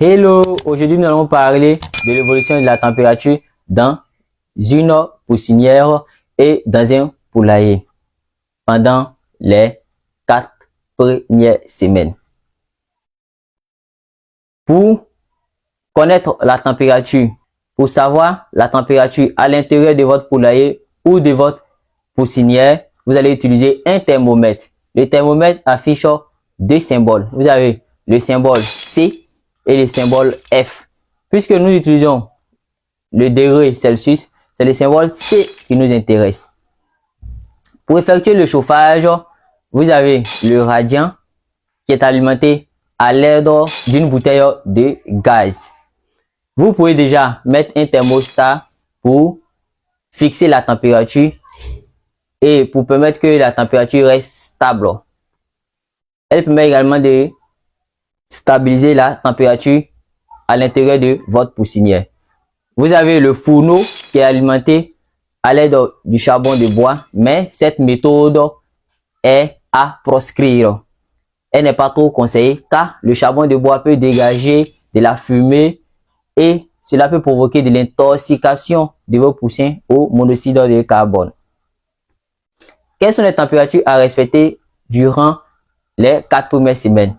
Hello, aujourd'hui nous allons parler de l'évolution de la température dans une poussinière et dans un poulailler pendant les 4 premières semaines. Pour connaître la température, pour savoir la température à l'intérieur de votre poulailler ou de votre poussinière, vous allez utiliser un thermomètre. Le thermomètre affiche deux symboles. Vous avez le symbole C et le symbole F. Puisque nous utilisons le degré Celsius, c'est le symbole C qui nous intéresse. Pour effectuer le chauffage, vous avez le radiant qui est alimenté à l'aide d'une bouteille de gaz. Vous pouvez déjà mettre un thermostat pour fixer la température et pour permettre que la température reste stable. Elle permet également de stabiliser la température à l'intérieur de votre poussinière. Vous avez le fourneau qui est alimenté à l'aide du charbon de bois, mais cette méthode est à proscrire. Elle n'est pas trop conseillée car le charbon de bois peut dégager de la fumée et cela peut provoquer de l'intoxication de vos poussins au monoxyde de carbone. Quelles sont les températures à respecter durant les 4 premières semaines?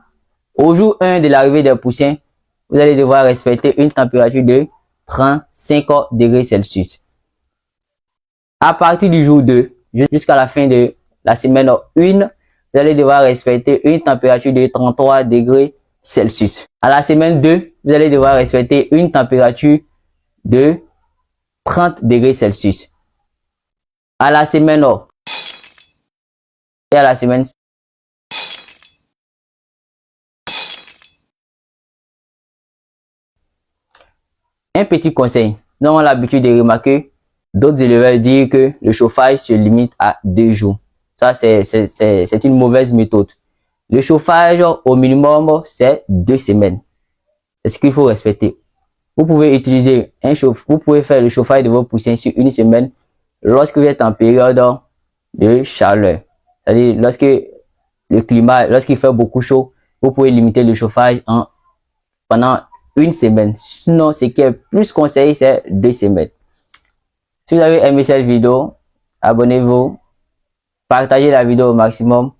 Au jour 1 de l'arrivée des poussins, vous allez devoir respecter une température de 35 degrés Celsius. À partir du jour 2 jusqu'à la fin de la semaine 1, vous allez devoir respecter une température de 33 degrés Celsius. À la semaine 2, vous allez devoir respecter une température de 30 degrés Celsius. À la semaine 1 et à la semaine 5, un petit conseil, nous avons l'habitude de remarquer d'autres éleveurs dire que le chauffage se limite à 2 jours. Ça, c'est une mauvaise méthode. Le chauffage au minimum, c'est 2 semaines. C'est ce qu'il faut respecter. Vous pouvez utiliser vous pouvez faire le chauffage de vos poussins sur une semaine lorsque vous êtes en période de chaleur. C'est-à-dire lorsqu'il fait beaucoup chaud, vous pouvez limiter le chauffage pendant une semaine. Sinon, ce qui est plus conseillé, c'est 2 semaines. Si vous avez aimé cette vidéo, abonnez-vous, partagez la vidéo au maximum,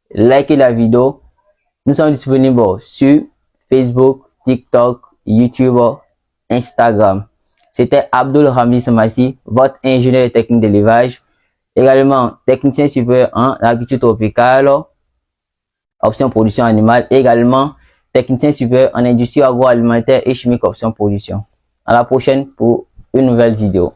likez la vidéo. Nous sommes disponibles sur Facebook, TikTok, YouTube, Instagram. C'était Abdul Ramzi Samassi, votre ingénieur technique d'élevage, également technicien supérieur en agriculture tropicale, option production animale, également technicien supérieur en industrie agroalimentaire et chimique option production. À la prochaine pour une nouvelle vidéo.